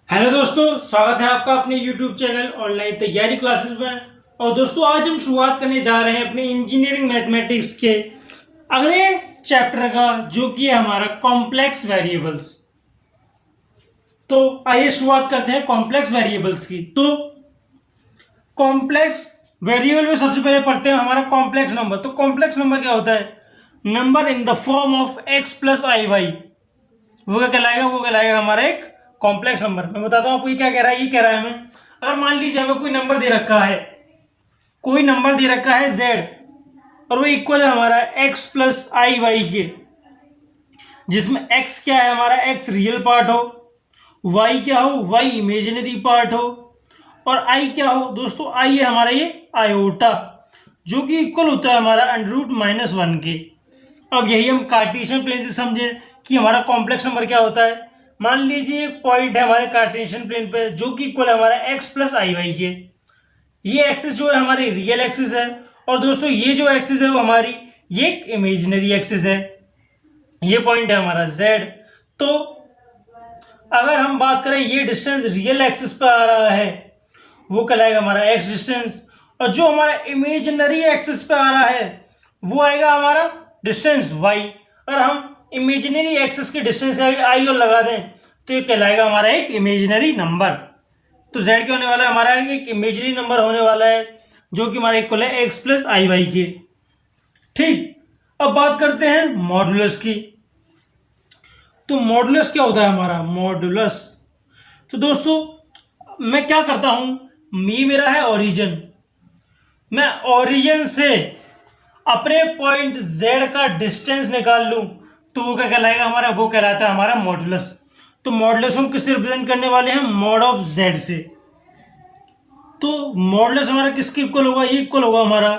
Hello दोस्तों, स्वागत है आपका अपने YouTube चैनल ऑनलाइन तैयारी क्लासेस में। और दोस्तों, आज हम शुरुआत करने जा रहे हैं अपने इंजीनियरिंग मैथमेटिक्स के अगले चैप्टर का, जो कि है हमारा कॉम्प्लेक्स वेरिएबल्स। तो आइए शुरुआत करते हैं कॉम्प्लेक्स वेरिएबल्स की। तो कॉम्प्लेक्स वेरिएबल में सबसे पहले पढ़ते हैं हमारा कॉम्प्लेक्स नंबर। तो कॉम्प्लेक्स नंबर क्या होता है? Number in the form of x plus I Y. वो क्या कहलाएगा? वो कहलाएगा हमारा एक कॉम्प्लेक्स नंबर। मैं बताता हूँ आपको ये क्या कह रहा है। ये कह रहा है हमें, अगर मान लीजिए हमें कोई नंबर दे रखा है, z, और वो इक्वल है हमारा x प्लस आई वाई के, जिसमें x क्या है हमारा? x रियल पार्ट हो, y क्या हो? y इमेजिनरी पार्ट हो, और i क्या हो दोस्तों? i है हमारा ये आयोटा, जो कि इक्वल होता है हमारा √-1 के। अब यही हम कार्टेशियन प्लेन से समझे कि हमारा कॉम्प्लेक्स नंबर क्या होता है। मान लीजिए एक पॉइंट है हमारे कार्टेशियन प्लेन पे, जो कि इक्वल है हमारा x प्लस आई वाई के। ये एक्सिस जो है हमारी रियल एक्सिस है, और दोस्तों ये जो एक्सिस है वो हमारी ये इमेजिनरी एक्सिस है। ये पॉइंट है हमारा z। तो अगर हम बात करें, ये डिस्टेंस रियल एक्सिस पे आ रहा है, वो कहलाएगा हमारा x डिस्टेंस, और जो हमारा इमेजिनरी एक्सिस पे आ रहा है वो आएगा हमारा डिस्टेंस y। अगर हम इमेजिनरी एक्सिस के डिस्टेंस आई और लगा दें तो ये कहलाएगा हमारा एक इमेजिनरी नंबर। तो z क्या होने वाला है? हमारा एक इमेजिनरी नंबर होने वाला है, जो कि हमारा इक्वल है x प्लस आई वाई के। ठीक, अब बात करते हैं मॉडुलस की। तो मॉडुलस क्या होता है हमारा? मॉडुलस, तो दोस्तों मैं क्या करता हूं, ये मेरा है ओरिजिन। मैं ओरिजिन से अपने पॉइंट z का डिस्टेंस निकाल लूं तो वो क्या कहलाएगा हमारा? वो कहलाता है हमारा मॉडुलस। तो मॉडुलस हम किससे रिप्रेजेंट करने वाले हैं? मॉड ऑफ z से। तो मॉडुलस हमारा किसके इक्वल होगा? ये इक्वल होगा हमारा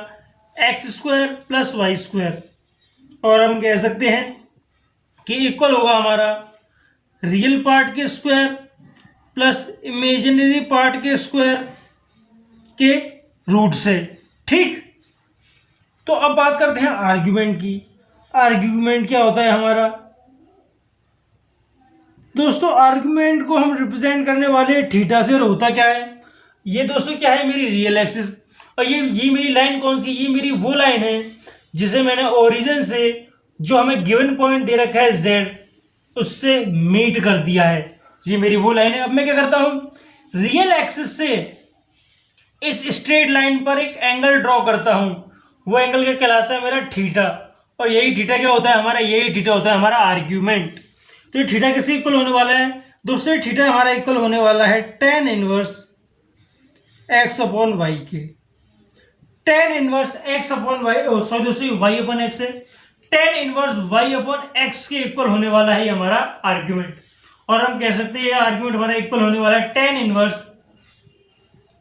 x² प्लस y²। और हम कह सकते हैं कि इक्वल होगा हमारा रियल पार्ट के स्क्वायर प्लस इमेजिनरी पार्ट के स्क्वायर के रूट से। ठीक, तो अब बात करते हैं आर्ग्यूमेंट की। आर्ग्यूमेंट क्या होता है हमारा? दोस्तों आर्ग्यूमेंट को हम रिप्रेजेंट करने वाले थीटा से। और होता क्या है? ये दोस्तों क्या है? मेरी रियल एक्सिस। और ये मेरी लाइन कौन सी? ये मेरी वो लाइन है जिसे मैंने ओरिजिन से, जो हमें गिवन पॉइंट दे रखा है z, उससे मीट कर दिया है। ये मेरी वो लाइन है। अब मैं क्या करता हूं, रियल एक्सिस से इस स्ट्रेट लाइन पर एक एंगल ड्रॉ करता हूं। वो एंगल क्या कहलाता है? मेरा थीटा। और यही थीटा क्या होता है हमारा? यही थीटा होता है हमारा आर्ग्यूमेंट। तो ये थीटा किसके इक्वल होने वाला है दोस्तों? ये थीटा हमारा इक्वल होने वाला है tan inverse x upon Y के। tan inverse x upon Y, sorry दोस्तों y अपॉन x है। tan inverse y upon x के इक्वल होने वाला है हमारा आर्ग्यूमेंट। और हम कह सकते हैं आर्ग्यूमेंट हमारा इक्वल होने वाला है tan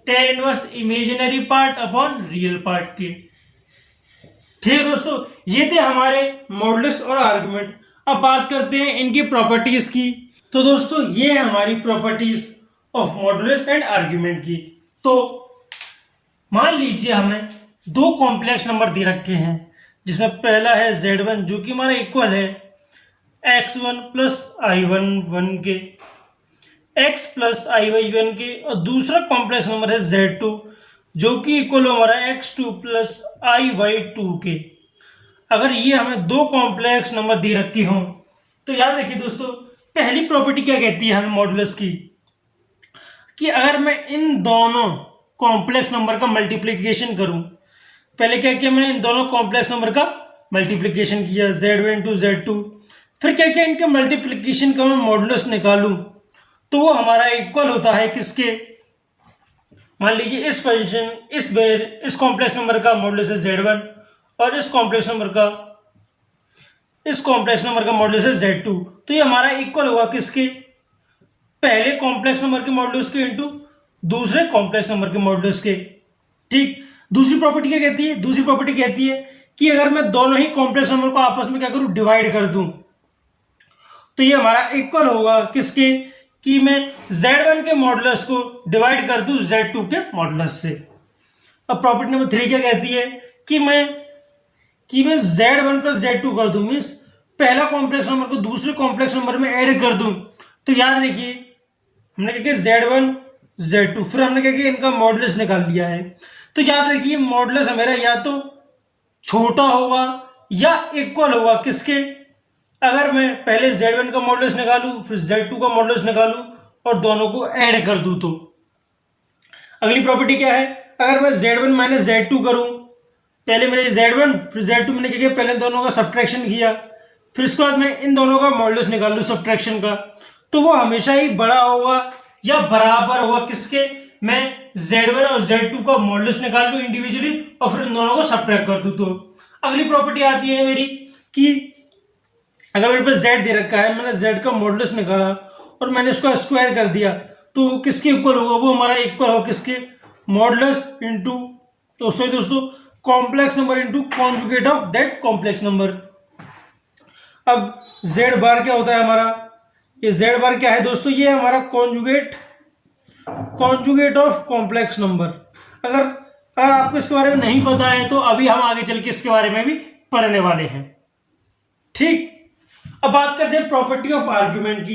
inverse imaginary part upon real part के। ठीक है दोस्तों, ये थे हमारे मॉडुलस और आर्गुमेंट। अब बात करते हैं इनकी प्रॉपर्टीज की। तो दोस्तों ये है हमारी properties of modulus and argument की। तो मान लीजिए हमें दो कॉम्प्लेक्स नंबर दे रखे हैं, जिसमें पहला है z1, जो कि हमारा इक्वल है x1 प्लस i1 के, x प्लस i1 के, और दूसरा कॉम्प्लेक्स नंबर है z2, जो कि इक्वल हमारा x2 प्लस i2 के। अगर ये हमें दो कॉम्प्लेक्स नंबर दे रखी हों तो याद रखिए दोस्तों, पहली प्रॉपर्टी क्या कहती है हमें मॉडुलस की, कि अगर मैं इन दोनों कॉम्प्लेक्स नंबर का मल्टीप्लिकेशन करूं, पहले क्या किया मैंने? इन दोनों कॉम्प्लेक्स नंबर का मल्टीप्लिकेशन किया, z1 टू z2, फिर क्या किया? इनके मल्टीप्लिकेशन का मैं मॉडुलस निकालूं तो वो हमारा इक्वल होता है किसके? मान लीजिए इस फंक्शन, इस कॉम्प्लेक्स नंबर का मॉडुलस है z1, और इस कॉम्प्लेक्स नंबर का मॉडुलस है z2। तो ये हमारा इक्वल होगा किसके? पहले कॉम्प्लेक्स नंबर के मॉडुलस के इनटू दूसरे कॉम्प्लेक्स नंबर के मॉडुलस के। ठीक, दूसरी प्रॉपर्टी क्या कहती है? दूसरी प्रॉपर्टी कहती है कि अगर मैं दोनों ही कॉम्प्लेक्स नंबर को आपस में क्या करूं? डिवाइड कर दूं, तो ये हमारा इक्वल होगा किसके? कि मैं z1 के मॉडुलस को डिवाइड कर दूं z2 के मॉडुलस से। अब प्रॉपर्टी नंबर 3 क्या कहती है? कि मैं z1 प्लस z2 कर दूं, मीन्स पहला कॉम्प्लेक्स नंबर को दूसरे कॉम्प्लेक्स नंबर में ऐड कर दूं। तो याद रखिए हमने क्या किया Z1 Z2, फिर हमने क्या किया इनका मॉडुलस निकाल लिया है। तो याद रखिए मॉडुलस मेरा या तो छोटा होगा या इक्वल होगा किसके, अगर मैं पहले Z1 का मॉडुलस निकालूं फिर Z2 का मॉडुलस निकालूं और दोनों को ऐड कर दूं तो अगली प्रॉपर्टी क्या है, अगर मैं Z1 माइनस Z2 करूं, पहले मेरे Z1 फिर Z2 मैंने क्या किया पहले दोनों का सब्ट्रैक्शन किया, फिर इसके बाद मैं इन दोनों का मॉडुलस निकाल लूं सब्ट्रैक्शन का, तो वो हमेशा ही बड़ा होगा या बराबर होगा किसके, मैं Z1 और Z2 का मॉडुलस निकाल लूं इंडिविजुअली और फिर इन दोनों को सब्ट्रैक्ट कर दूं। तो अगली प्रॉपर्टी आती है मेरी कि अगर मेरे पास Z दे रखा है, मैंने Z का मॉडुलस निकाला और मैंने इसको स्क्वायर कर दिया, तो किसके इक्वल होगा, वो हमारा इक्वल होगा किसके, मॉडुलस इनटू दोस्तों complex number into conjugate of that complex number. अब Z बार क्या होता है हमारा, ये Z बार क्या है दोस्तों, ये हमारा कॉन्जुगेट ऑफ कॉम्प्लेक्स नंबर। अगर अगर आपको इसके बारे में नहीं पता है तो अभी हम आगे चल के इसके बारे में भी पढ़ने वाले हैं। ठीक, अब बात करते हैं प्रॉपर्टी ऑफ आर्ग्यूमेंट की।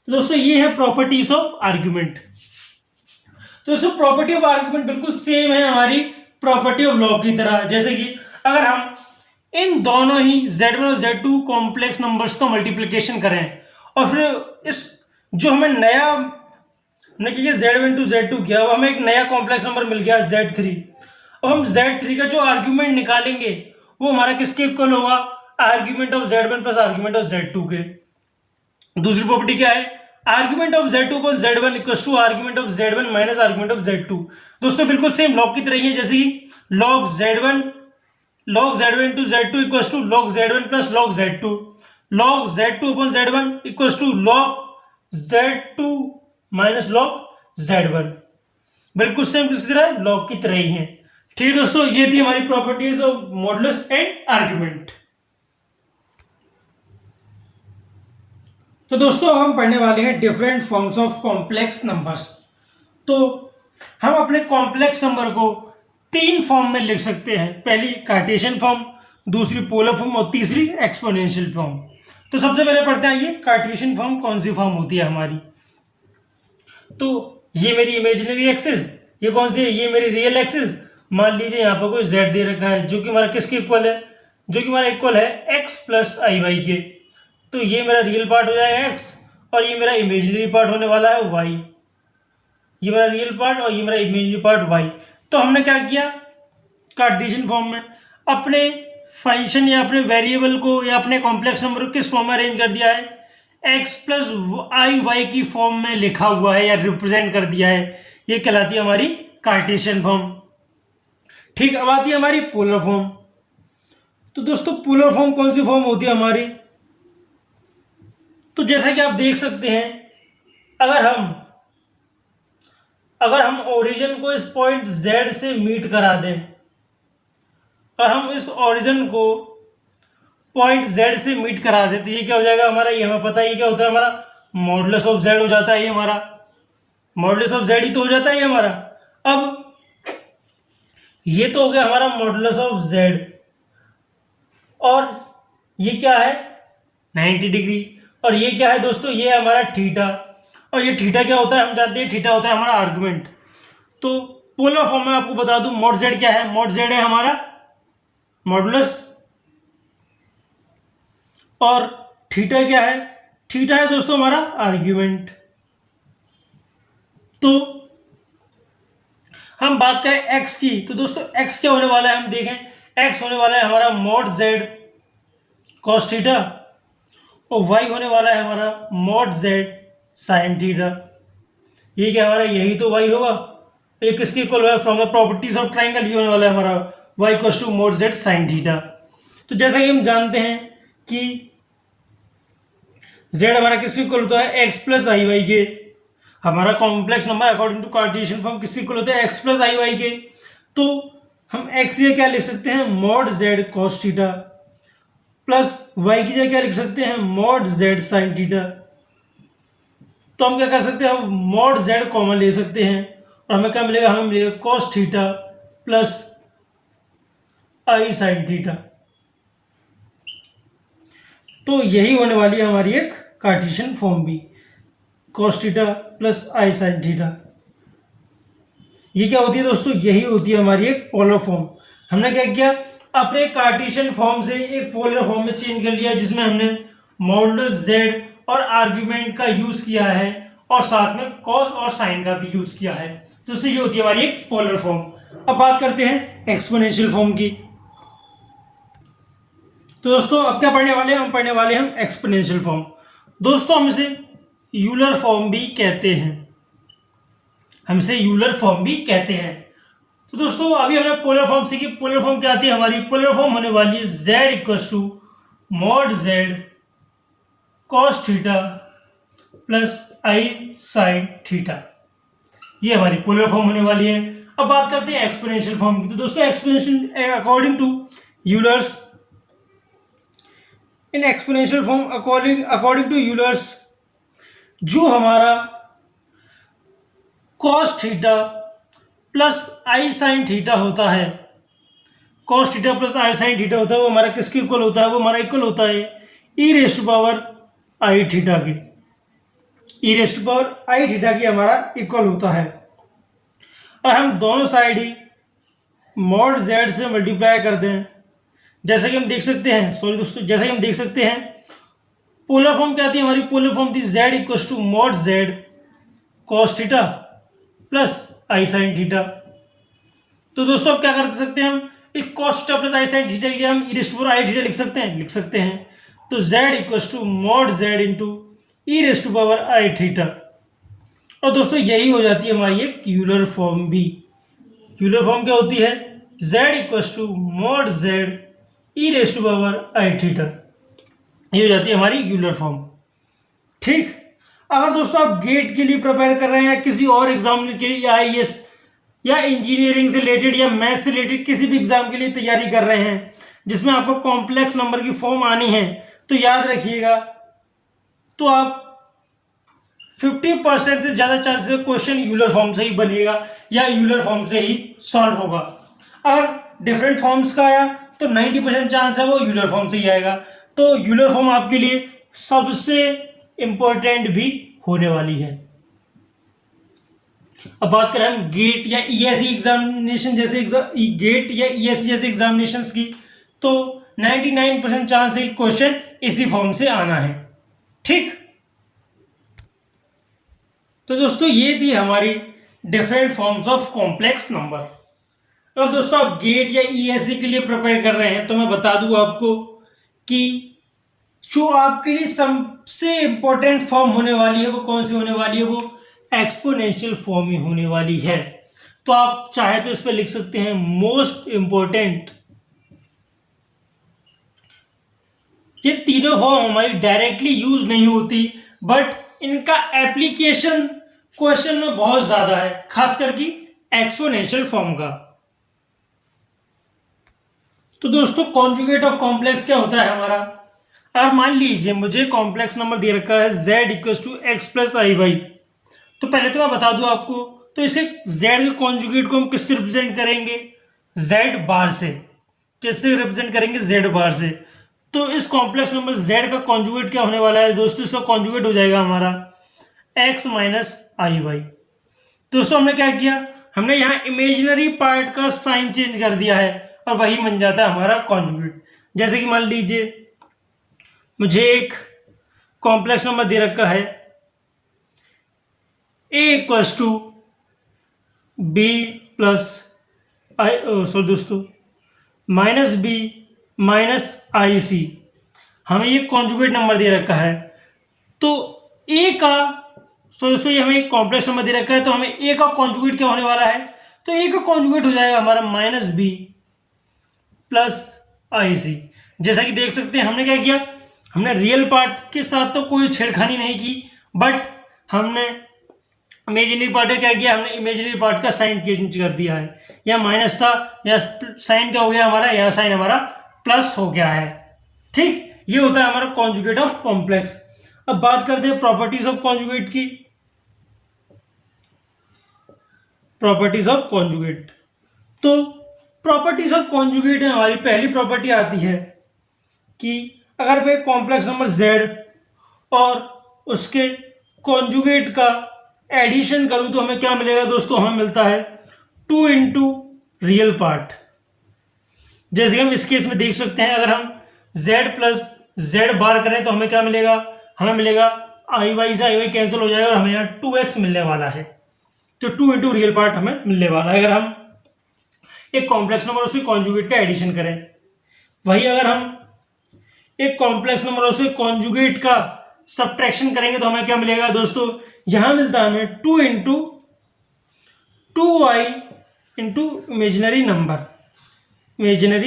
तो दोस्तों ये है प्रॉपर्टीज ऑफ आर्ग्यूमेंट। तो दोस्तों प्रॉपर्टी ऑफ आर्ग्यूमेंट बिल्कुल सेम है हमारी प्रॉपर्टी ऑफ लॉग की तरह, जैसे कि अगर हम इन दोनों ही Z1 और Z2 कॉम्प्लेक्स नंबर्स का मल्टीप्लिकेशन करें और फिर इस जो हमें नया Z1 टू Z2 किया, हमें एक नया कॉम्प्लेक्स नंबर मिल गया Z3। अब हम Z3 का जो आर्ग्यूमेंट निकालेंगे वो हमारा किसके इक्वल होगा, argument of Z1 plus argument of Z2 के। दूसरी प्रॉपर्टी क्या है, argument of Z2 plus Z1 equals to argument of Z1 minus argument of Z2। दोस्तों बिल्कुल सेम लॉग की तरह ही है, जैसे कि log Z1 to Z2 equals to log Z1 plus log Z2, log Z2 upon Z1 equals to log Z2 minus log Z1। बिल्कुल same किसी तरह लॉग की तरह ही है। ठीक है दोस्तों, ये थी हमारी properties of modulus and argument. तो दोस्तों हम पढ़ने वाले हैं different forms of complex numbers. तो हम अपने कॉम्प्लेक्स नंबर को तीन फॉर्म में लिख सकते हैं, पहली कार्टेशियन फॉर्म, दूसरी पोलर फॉर्म और तीसरी एक्सपोनेंशियल फॉर्म। तो सबसे पहले पढ़ते हैं ये कार्टेशियन फॉर्म कौन सी फॉर्म होती है हमारी। तो ये मेरी इमेजिनरी एक्सिस, ये कौन सी है, ये मेरी रियल एक्सिस। मान लीजिए यहाँ पर कोई z दे रखा है जो कि हमारा किसके इक्वल है, जो कि हमारा इक्वल है x प्लस आई वाई के। तो ये मेरा रियल पार्ट हो जाएगा x और ये मेरा इमेजिनरी पार्ट होने वाला है y। ये मेरा रियल पार्ट और ये मेरा इमेजिनरी पार्ट y। तो हमने क्या किया, कार्टेशियन फॉर्म में अपने फंक्शन या अपने वेरिएबल को या अपने कॉम्प्लेक्स नंबर को किस फॉर्म में अरेंज कर दिया है, x प्लस आई वाई की फॉर्म में लिखा हुआ है या रिप्रेजेंट कर दिया है। ये कहलाती है हमारी कार्टेशियन फॉर्म। ठीक, अब आती है हमारी पोलर फॉर्म। तो दोस्तों पोलर फॉर्म कौन सी फॉर्म होती है हमारी, तो जैसा कि आप देख सकते हैं, अगर हम ओरिजिन को इस पॉइंट Z से मीट करा दें और हम इस ओरिजिन को पॉइंट Z से मीट करा दें तो ये क्या हो जाएगा हमारा, ये हमें पता है ये क्या होता है हमारा, मॉडुलस ऑफ Z हो जाता है। ये हमारा मॉडुलस ऑफ Z ही तो हो जाता है ये हमारा। अब ये तो हो गया हमारा मॉडुलस ऑफ Z और ये क्या है 90 डिग्री, और ये क्या है दोस्तों, ये है हमारा थीटा। और ये थीटा क्या होता है हम जानते हैं, थीटा होता है हमारा आर्गुमेंट। तो पोलर फॉर्म में आपको बता दूं मॉड Z क्या है, मॉड Z है हमारा मॉडुलस और थीटा क्या है, थीटा है दोस्तों हमारा आर्ग्यूमेंट। तो हम बात करें x की, तो दोस्तों x क्या होने वाला है हम देखें, x होने वाला है हमारा मॉड Z cos थीटा और y होने वाला है हमारा मॉड Z sin थीटा। ये क्या हमारा, यही तो y होगा, ये किसके इक्वल है, from the properties of triangle, ये होने वाला है हमारा y equal to mod Z sin theta. तो जैसा कि हम जानते हैं कि z हमारा किसके इक्वल होता है, x प्लस आई वाई के। हमारा complex number according to Cartesian form किसके इक्वल होता है, x प्लस आई वाई के। तो हम x ये क्या लिख सकते हैं, mod Z cos theta plus y की जगह क्या लिख सकते हैं, मॉड Z sin थीटा। तो हम क्या कर सकते हैं, हम मॉड Z कॉमन ले सकते हैं और हमें क्या मिलेगा, हमें मिलेगा cos थीटा प्लस आई sin थीटा। तो यही होने वाली है हमारी एक कार्टेशियन फॉर्म भी। cos theta plus I sine theta. ये क्या होती है दोस्तों, यही होती है हमारी एक पोलर फॉर्म। हमने क्या किया, अपने कार्टेशियन फॉर्म से एक पोलर फॉर्म में चेंज कर लिया, जिसमें हमने मॉडुलस जेड और आर्ग्यूमेंट का यूज किया है और साथ में कॉस और साइन का भी यूज किया है। तो इससे ये होती है हमारी एक पोलर फॉर्म। अब बात करते हैं एक्सपोनेंशियल फॉर्म की। तो दोस्तों अब क्या पढ़ने वाले हैं, हम पढ़ने वाले हैं एक्सपोनेंशियल फॉर्म। दोस्तों हम इसे यूलर फॉर्म भी कहते हैं, हमसे यूलर फॉर्म भी कहते हैं। तो दोस्तों अभी हमने पोलर फॉर्म सीखी। पोलर फॉर्म क्या आती है हमारी, पोलर फॉर्म होने वाली है z equals to mod z cos theta plus I sine theta. ये हमारी पोलर फॉर्म होने वाली है। अब बात करते हैं एक्सपोनेंशियल फॉर्म की। तो दोस्तों exponential according to Euler's, in exponential form according to Euler's, जो हमारा cos theta plus I sine theta होता है, cos theta plus I sine theta होता है, वो हमारा किसके इक्वल होता है, वो हमारा इक्वल होता है E rest to power I theta के। E rest to power I theta की हमारा इक्वल होता है। और हम दोनों साइड ही मॉड जेड से मल्टीप्लाई करते हैं, जैसा कि हम देख सकते हैं, सॉरी दोस्तों, जैसा कि हम देख सकते हैं पोलर फॉर्म क्या आती है हमारी, पोलर फॉर्म थी Z equal to mod Z cos theta plus I sine theta. तो दोस्तों अब क्या कर सकते हैं हम, एक cos theta plus I sine theta के लिए हम E rest to power I theta लिख सकते हैं। तो z equal to mod Z into E rest to power I theta. और दोस्तों यही हो जाती है हमारी एक यूलर फॉर्म भी। यूलर फॉर्म क्या होती है, z equal to mod Z E rest to power I theta. ये हो जाती है हमारी यूलर फॉर्म। ठीक, अगर दोस्तों आप गेट के लिए प्रिपेयर कर रहे हैं या किसी और एग्जाम के लिए, या आईएएस या इंजीनियरिंग से रिलेटेड या मैथ से रिलेटेड किसी भी एग्जाम के लिए तैयारी कर रहे हैं जिसमें आपको कॉम्प्लेक्स नंबर की फॉर्म आनी है, तो याद रखिएगा, तो आप 50% से ज्यादा चांसेस क्वेश्चन यूलर फॉर्म से ही बनेगा या यूलर फॉर्म से ही सॉल्व होगा। अगर डिफरेंट फॉर्म्स का आया तो 90% चांस है वो यूलर फॉर्म से ही आएगा। तो यूलर फॉर्म आपके लिए सबसे इंपॉर्टेंट भी होने वाली है। अब बात करें हम गेट या ईएससी एग्जामिनेशन जैसे गेट या ईएससी जैसे एग्जामिनेशंस की, तो 99% चांस है क्वेश्चन इसी फॉर्म से आना है। ठीक, तो दोस्तों ये थी हमारी different forms of complex number. और दोस्तों आप गेट या ईएससी के लिए प्रिपेयर कर रहे हैं तो मैं बता दूं आपको कि जो आपके लिए सबसे इंपॉर्टेंट फॉर्म होने वाली है वो कौन सी होने वाली है, वो एक्सपोनेंशियल फॉर्म ही होने वाली है। तो आप चाहे तो इस पर लिख सकते हैं मोस्ट इंपॉर्टेंट। ये तीनों फॉर्म हमारी डायरेक्टली यूज नहीं होती, बट इनका एप्लीकेशन क्वेश्चन में बहुत ज्यादा है, खास करके एक्सपोनेंशियल फॉर्म का। तो दोस्तों कॉन्जुगेट ऑफ कॉम्प्लेक्स क्या होता है हमारा, अगर मान लीजिए मुझे कॉम्प्लेक्स नंबर दे रखा है z equal to X plus I Y, तो पहले तो मैं बता दूं आपको, तो इसे z के कॉन्जुगेट को हम किससे रिप्रेजेंट करेंगे, z बार से। किससे रिप्रेजेंट करेंगे, z बार से। तो इस कॉम्प्लेक्स नंबर z का कॉन्जुगेट क्या होने वाला है दोस्तों, इसका कॉन्जुगेट हो जाएगा हमारा x माइनस आई वाई। दोस्तों हमने क्या किया, हमने यहाँ इमेजिनरी पार्ट का साइन चेंज कर दिया है और वही बन जाता है हमारा कॉन्जुगेट। जैसे कि मान लीजिए मुझे एक कॉम्प्लेक्स नंबर दे रखा है a equals to B plus I, sorry दोस्तों, minus B minus I C, हमें ये कॉन्जुगेट नंबर दे रखा है। तो a का, सो दोस्तों ये हमें एक कॉम्प्लेक्स नंबर दे रखा है, तो हमें a का कॉन्जुगेट क्या होने वाला है, तो a का कॉन्जुगेट हो जाएगा हमारा माइनस बी प्लस आई सी। जैसा कि देख सकते हैं हमने क्या किया, हमने रियल पार्ट के साथ तो कोई छेड़खानी नहीं की, बट हमने इमेजिनरी पार्ट का क्या किया, हमने इमेजिनरी पार्ट का साइन चेंज कर दिया है। या माइनस था, या साइन क्या हो गया हमारा, यहाँ साइन हमारा प्लस हो गया है। ठीक, ये होता है हमारा कॉन्जुगेट ऑफ कॉम्प्लेक्स। अब बात करते हैं प्रॉपर्टीज ऑफ कॉन्जुगेट की। प्रॉपर्टीज ऑफ कॉन्जुगेट, तो प्रॉपर्टीज ऑफ कॉन्जुगेट में हमारी पहली प्रॉपर्टी आती है कि अगर वे कॉम्प्लेक्स नंबर z और उसके कॉन्जुगेट का एडिशन करूं तो हमें क्या मिलेगा दोस्तों, हमें मिलता है 2 इंटू रियल पार्ट। जैसे हम इस केस में देख सकते हैं, अगर हम z प्लस जेड बार करें तो हमें क्या मिलेगा, हमें मिलेगा आई वाई से आई वाई कैंसिल हो जाएगा और हमें यहाँ 2x मिलने वाला है। तो 2 इंटू रियल पार्ट हमें मिलने वाला है अगर हम एक कॉम्प्लेक्स नंबर उसके कॉन्जुगेट का एडिशन करें। वही अगर हम एक कॉम्प्लेक्स नंबर उसके कॉन्जुगेट का सब्ट्रैक्शन करेंगे तो हमें क्या मिलेगा दोस्तों, यहां मिलता है हमें 2 into 2y into imaginary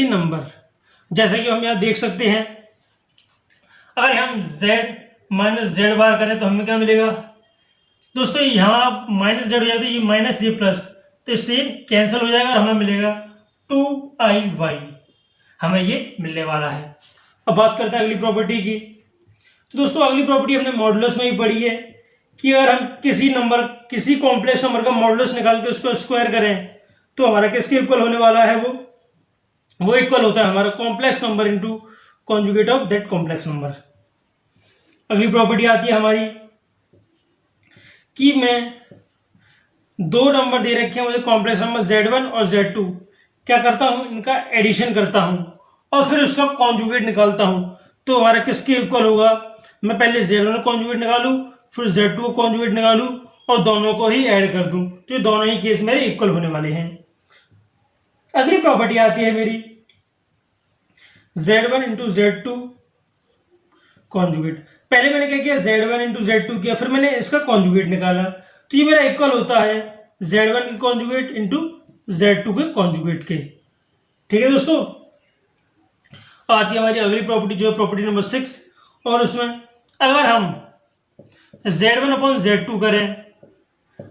number. जैसे कि हम यहां देख सकते हैं, अगर हम z माइनस जेड बार करें तो हमें क्या मिलेगा दोस्तों, यहाँ माइनस जेड हो जाता है, ये माइनस ये प्लस, तो इससे कैंसिल हो जाएगा और हमें मिलेगा 2iy, हमें ये मिलने वाला है। अब बात करते हैं अगली प्रॉपर्टी की। तो दोस्तों अगली प्रॉपर्टी हमने मॉडुलस में ही पढ़ी है कि अगर हम किसी कॉम्प्लेक्स नंबर का मॉडुलस निकाल के उसको स्क्वायर करें तो हमारा किसके इक्वल होने वाला है, वो इक्वल होता है हमारा complex number into conjugate of that complex number. अगली प्रॉपर्टी आती है हमारी कि मैं दो नंबर दे रखे हैं मुझे कॉम्प्लेक्स नंबर z1 और z2, क्या करता हूं, इनका एडिशन करता हूं और फिर उसका कॉन्जुगेट निकालता हूं तो हमारा किसके इक्वल होगा, मैं पहले z1 को कॉन्जुगेट निकालूं फिर z2 को कॉन्जुगेट निकालूं और दोनों को ही ऐड कर दूं, तो ये दोनों ही केस मेरे इक्वल होने वाले हैं। अगली प्रॉपर्टी आती है मेरी z1 इंटू z2 कॉन्जुगेट। पहले मैंने क्या किया, z1 इंटू z2 किया, फिर मैंने इसका कॉन्जुगेट निकाला, तो ये मेरा इक्वल होता है z1 के कॉन्जुगेट इंटू z2 के कॉन्जुगेट के। ठीक है दोस्तों, आती है हमारी अगली प्रॉपर्टी जो है प्रॉपर्टी नंबर 6, और उसमें अगर हम z1 अपॉन z2 करें,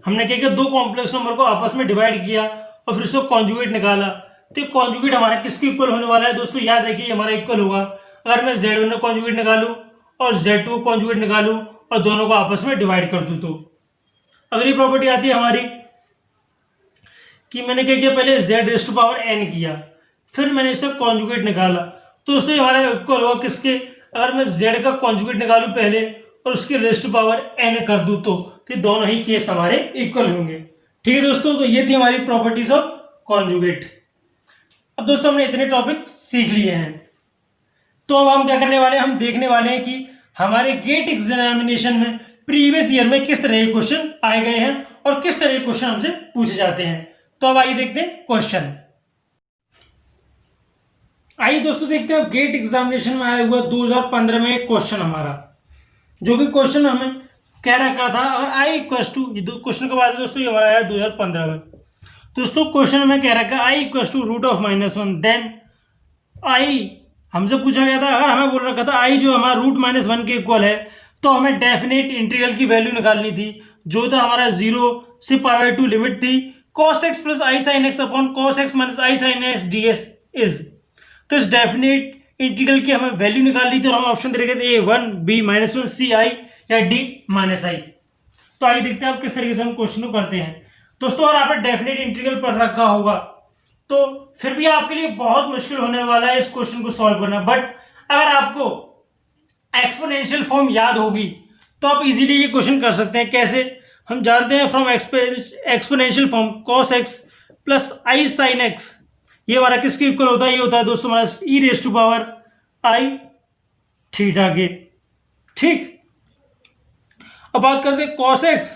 हमने क्या किया, दो कॉम्प्लेक्स नंबर को आपस में डिवाइड किया और फिर उसको कॉन्जुगेट निकाला, तो कॉन्जुगेट हमारा किसके इक्वल होने वाला है दोस्तों, याद रखिए हमारा इक्वल होगा अगर मैं z1 को कॉन्जुगेट निकालूं और z2 को कॉन्जुगेट निकालूं और दोनों को आपस में डिवाइड कर दूं। तो अगली प्रॉपर्टी आती है हमारी कि मैंने क्या किया, पहले z raise to power n किया, फिर मैंने इसका कॉन्जुगेट निकाला, तो उससे हमारा इक्वल होगा किसके, अगर मैं z का कॉन्जुगेट निकालूं पहले और उसके रेज़ टू पावर n कर दूं तो दोनों ही केस हमारे इक्वल होंगे। ठीक है दोस्तों, तो ये थी हमारी प्रॉपर्टीज ऑफ कॉन्जुगेट। अब दोस्तों हमने इतने टॉपिक सीख लिए हैं, तो अब हम क्या करने वाले हैं, हम देखने वाले हैं कि हमारे गेट एग्जामिनेशन में प्रीवियस ईयर में किस तरह के क्वेश्चन आए गए हैं और किस तरह के क्वेश्चन हमसे पूछे जाते हैं। तो अब आइए देखते हैं क्वेश्चन। आइए दोस्तों देखते हैं गेट एग्जामिनेशन में आया हुआ 2015 में एक क्वेश्चन हमारा, जो भी क्वेश्चन हमें कह रखा था, अगर आई इक्वस टू, ये क्वेश्चन कब आया था दोस्तों, ये हमारा आया 2015 में। दोस्तों क्वेश्चन में कह रखा है I equals to root of -1, then I हमसे पूछा गया था, अगर हमें बोल रखा था आई जो हमारा रूट -1 के इक्वल है तो हमें डेफिनेट इंटीग्रल की वैल्यू निकालनी थी, जो था हमारा 0 से π/2 लिमिट थी cos x plus I sine x upon cos x minus I sine x ds is. तो इस डेफिनेट इंटीग्रल की हमें वैल्यू निकालनी थी और हम ऑप्शन दे रखे थे A1 B -1 C I या D -I। तो आइए देखते हैं आप किस तरीके से हम क्वेश्चन को करते हैं। दोस्तों अगर आपने डेफिनेट इंटीग्रल पढ़ रखा होगा तो फिर भी आपके लिए बहुत मुश्किल होने वाला है इस क्वेश्चन को सॉल्व करना, बट अगर आपको एक्सपोनेंशियल फॉर्म याद होगी तो आप इजीली ये क्वेश्चन कर सकते हैं। कैसे, हम जानते हैं from exponential form cos x plus I sine x, ये हमारा किसके इक्वल होता है, ये होता है दोस्तों हमारा e raise to power I theta के। ठीक, अब बात करते हैं cos x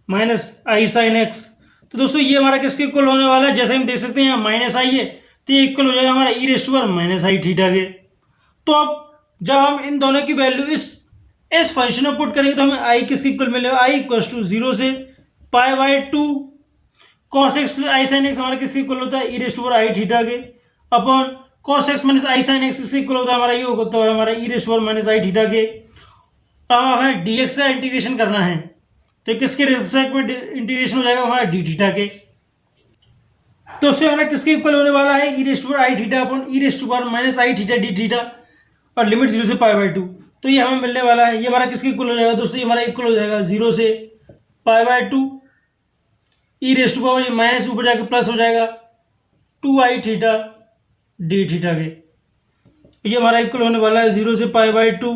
minus I sine X, तो दोस्तों ये हमारा किसके इक्वल होने वाला है, जैसे हम देख सकते हैं यहाँ माइनस आई है तो ये इक्वल हो जाएगा हमारा E raise to power minus I theta के। तो अब जब हम इन दोनों की वैल्यू इस फंक्शन में पुट करेंगे तो हमें आई किसके इक्वल मिलेगा, आई इक्वल टू 0 से π/2 cos x plus I sine X हमारा किसके इक्वल होता है, E raise to power I theta के, upon cos x minus I sine X किसके इक्वल होता है, हमारा ये होता है हमारा E raise to power minus I theta के। अब हमें dx का इंटीग्रेशन करना है तो किसके रिस्पेक्ट में इंटीग्रेशन हो जाएगा, हमारा डी थीटा के। तो उससे हमारा किसके इक्वल होने वाला है, E raise to power I theta upon E raise to power minus I theta D theta और लिमिट 0 से π/2, तो ये हमें मिलने वाला है। ये हमारा किसके इक्वल हो जाएगा दोस्तों, ये हमारा इक्वल हो जाएगा 0 से π/2 ई रेज़ टू पावर, ये माइनस ऊपर जाके प्लस हो जाएगा 2i थीटा डी थीटा के। ये हमारा इक्वल होने वाला है 0 से π/2।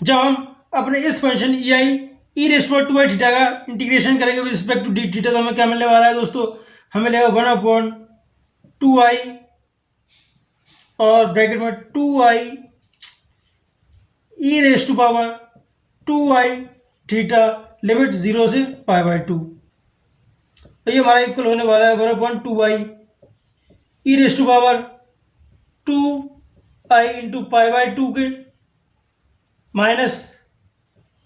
जब हम अपने इस function E I E raise power 2 I theta का इंटीग्रेशन करेंगे with respect to D theta, तो हमें क्या मिलने वाला है दोस्तों, हमें मिलेगा 1/2 आई और ब्रैकेट में 2 I E rest to power 2 I theta limit 0 से π/2। तो ये हमारा इक्वल होने वाला है 1/2 I E rest to power 2 I into π/2 के minus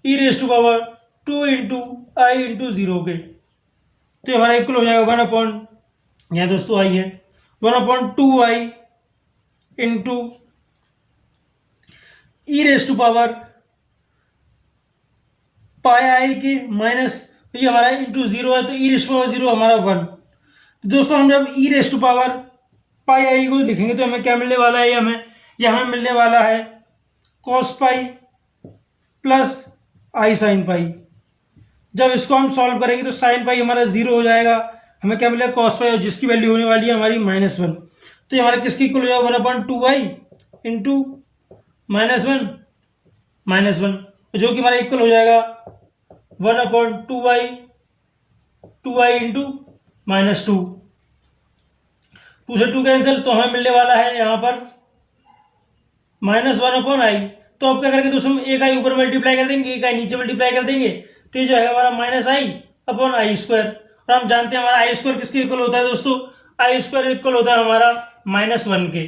E rest to power 2 into I into 0 के। तो हमारा इक्वल हो जाएगा 1/, यहाँ दोस्तों आई है 1/2 I into E rest to power pi I के माइनस, तो ये हमारा इंटू 0 है, तो ई रेस्ट टू पावर 0 हमारा 1। तो दोस्तों हम जब ई रेस्ट टू पावर पाई आई को लिखेंगे तो हमें क्या मिलने वाला है, हमें मिलने वाला है cos pi plus I sine pi. जब इसको हम सॉल्व करेंगे तो साइन पाई हमारा 0 हो जाएगा, हमें क्या मिलेगा कॉस पाई, और जिसकी वैल्यू होने वाली है हमारी -1। तो ये हमारा किसकी इक्वल हो जाएगा 1/2 आई इंटू -1 जो कि हमारा इक्वल हो जाएगा 1/2 आई 2 आई इंटू -2। 2 से 2 कैंसिल, तो हमें मिलने वाला है यहाँ पर -1 आई। तो अब क्या करेंगे दोस्तों, एक आई ऊपर मल्टीप्लाई कर देंगे, एक आई नीचे मल्टीप्लाई कर देंगे, तो ये जो है हमारा -i/i²। और हम जानते हैं हमारा i² किसके इक्वल होता है दोस्तों, i² इक्वल होता है हमारा -1 के।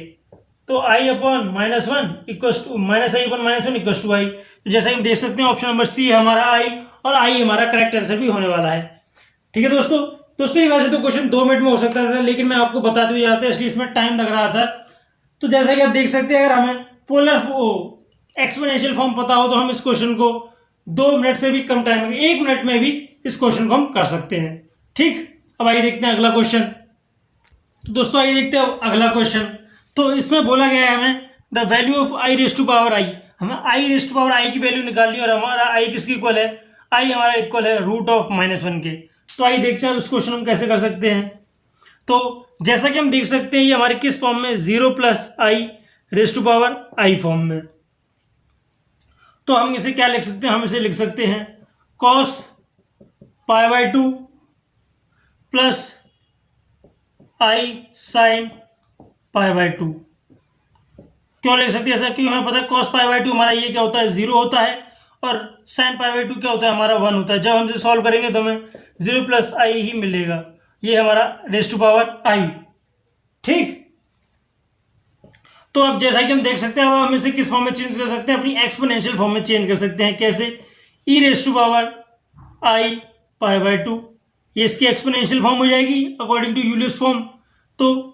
तो i/-1 equals to -i/-1 equals to I. जैसा कि हम देख सकते हैं ऑप्शन नंबर सी है हमारा आई, और आई हमारा करेक्ट आंसर भी होने वाला है। ठीक है दोस्तों ये वैसे तो क्वेश्चन 2 मिनट में हो सकता था, लेकिन मैं आपको बताते हुए जाता है इसलिए इसमें टाइम लग रहा था। तो जैसा कि आप देख सकते हैं, अगर हमें पोलर एक्सपोनेंशियल फॉर्म पता हो तो हम इस क्वेश्चन को 2 मिनट से भी कम टाइम में 1 मिनट में भी इस क्वेश्चन को हम कर सकते हैं। ठीक, अब आइए देखते हैं अगला क्वेश्चन। तो दोस्तों आइए देखते हैं अगला क्वेश्चन। तो इसमें बोला गया है हमें the value of I rest to power I, हमें I rest to power I की वैल्यू निकालनी है, और हमारा आई किसकी इक्वल है, आई हमारा इक्वल है √(-1) के। तो आइए देखते हैं उस क्वेश्चन हम कैसे कर सकते हैं। तो जैसा कि हम देख सकते हैं ये हमारे किस फॉर्म में, 0 + I rest to power I form में। तो हम इसे क्या लिख सकते हैं, हम इसे लिख सकते हैं cos π/2 प्लस आई साइन π/2। क्यों लिख सकते हैं ऐसा, क्योंकि हमें पता है cos π/2 हमारा ये क्या होता है 0 होता है, और sin π/2 क्या होता है हमारा 1 होता है। जब हम इसे सॉल्व करेंगे तो हमें 0 + आई ही मिलेगा, ये हमारा रेस्ट टू पावर आई। ठीक, तो अब जैसा कि हम देख सकते हैं, अब हम इसे किस फॉर्म में चेंज कर सकते हैं, अपनी एक्सपोनेंशियल फॉर्म में चेंज कर सकते हैं। कैसे, ई रेस्ट टू पावर आई π/2, ये इसकी एक्सपोनेंशियल फॉर्म हो जाएगी अकॉर्डिंग टू यूलर्स फॉर्म। तो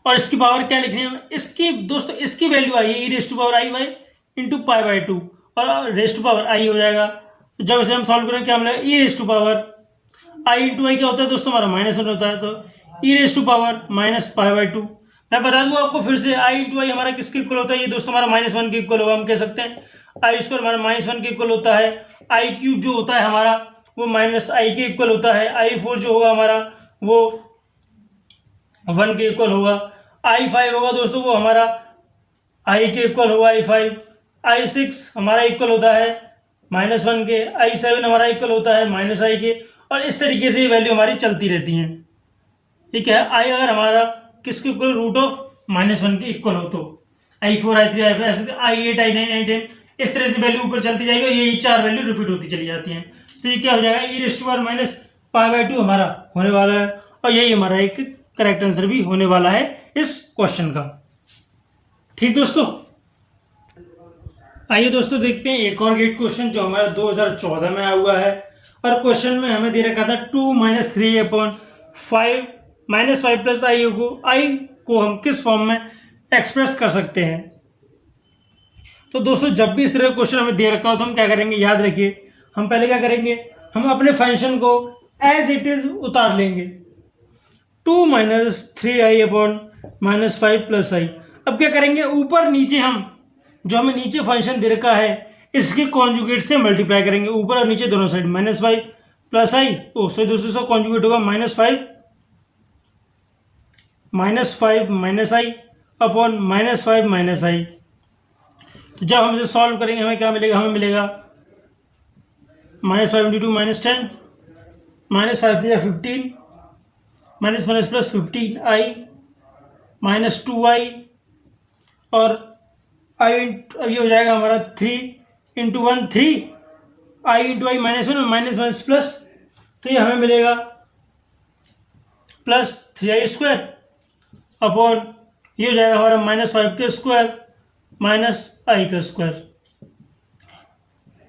और इसकी पावर क्या लिखनी है, इसकी दोस्तों इसकी वैल्यू आई है E rest to power I Y into π/2, और रेस्ट टू पावर आई हो जाएगा। तो जब इसे हम सॉल्व करेंगे क्या मिलेगा, E rest to power I into I क्या होता है दोस्तों हमारा -1 होता है, तो ई रेस्ट टू पावर -π/2। मैं बता दूं आपको फिर से, आई इंटू आई हमारा किसके इक्वल होता है, ये दोस्तों हमारा -1 के इक्वल होगा। हम कह सकते हैं i² हमारा -1 के इक्वल होता है, i³ जो होता है हमारा वो -i के इक्वल होता है, i4 जो होगा हमारा वो 1 के इक्वल होगा, i5 होगा दोस्तों वो हमारा i के इक्वल होगा i5, i6 हमारा इक्वल होता है -1 के, i7 हमारा इक्वल होता है -i के, और इस तरीके से ये वैल्यू हमारी चलती रहती हैं। ठीक है, i अगर हमारा किसके इक्वल √(-1) के इक्वल हो तो i4 i3 i5 ऐसे i8 i9 i10 इस तरह से वैल्यू ऊपर चलती जाएगी, और यही 4 वैल्यू रिपीट होती चली जाती हैं। तो ये क्या हो जाएगा, ई रेस्ट टू पावर -π/2 हमारा होने वाला है, और यही हमारा एक करेक्ट आंसर भी होने वाला है इस क्वेश्चन का। ठीक दोस्तों, आइए दोस्तों देखते हैं एक और गेट क्वेश्चन जो हमारा 2014 में आया हुआ है, और क्वेश्चन में हमें दे रखा था 2 - 3/5 -5 + आई को हम किस फॉर्म में एक्सप्रेस कर सकते हैं। तो दोस्तों जब भी इस तरह का क्वेश्चन हमें दे रखा हो तो हम क्या करेंगे, याद रखिए हम पहले क्या करेंगे, हम अपने फंक्शन को एज इट इज उतार लेंगे, 2 - 3i/-5 + आई। अब क्या करेंगे, ऊपर नीचे हम जो हमें नीचे फंक्शन दे रखा है इसके कॉन्जुगेट से मल्टीप्लाई करेंगे, ऊपर और नीचे दोनों साइड -5 + आई, सॉरी दोस्तों इसका कॉन्जुगेट होगा -5 - आई -5 - आई। तो जब हम इसे सॉल्व करेंगे हमें क्या मिलेगा, हमें मिलेगा -5 × 2 -10, -5 × 15, -1 + 15i -2i, और i अब ये हो जाएगा हमारा 3 × 1 3, i × i -1 -1 प्लस, तो ये हमें मिलेगा +3i² अपॉन ये हो जाएगा हमारा -5 का square -i²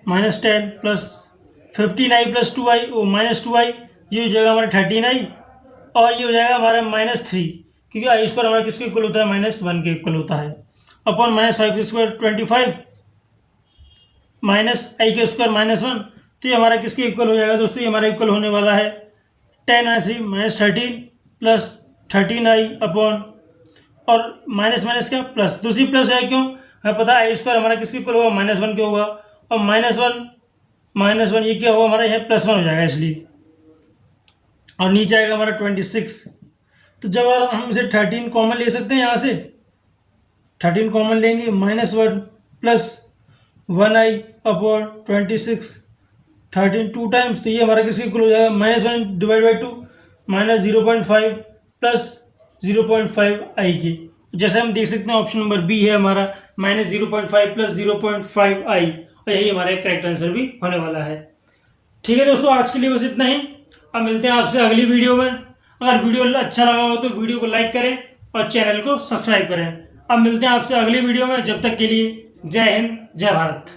-10 plus 15i + 2i -2i, ये हो जाएगा हमारा 13i, और ये हो जाएगा हमारा -3, क्योंकि i² हमारा किसके इक्वल होता है, -1 के इक्वल होता है, अपॉन -5² 25 -i² -1, तो ये हमारा किसके इक्वल हो जाएगा दोस्तों, ये हमारा इक्वल होने वाला है 10i3 -13 प्लस 13i अपॉन, और माइनस माइनस क्या प्लस, दूसरी प्लस है, क्यों हमें पता है i² हमारा किसके इक्वल होगा, -1 के होगा, और -1 ये क्या होगा हमारा, यह +1 हो जाएगा इसलिए, और नीचे आएगा हमारा 26। तो जब हम इसे 13 कॉमन ले सकते हैं, यहाँ से 13 कॉमन लेंगे, -1 प्लस 1i अपॉन 26, 13 2 टाइम्स, तो ये हमारा किसके इक्वल हो जाएगा, -1 / 2 -0.5 प्लस 0.5i के। जैसे हम देख सकते हैं ऑप्शन नंबर बी है हमारा -0.5 प्लस 0.5i, और यही हमारा करेक्ट आंसर भी होने वाला है। ठीक है दोस्तों, आज के लिए बस इतना ही। अब मिलते हैं आपसे अगली वीडियो में। अगर वीडियो अच्छा लगा हो तो वीडियो को लाइक करें और चैनल को सब्सक्राइब करें। अब मिलते हैं आपसे अगली वीडियो में, जब तक के लिए जय हिंद, जय भारत।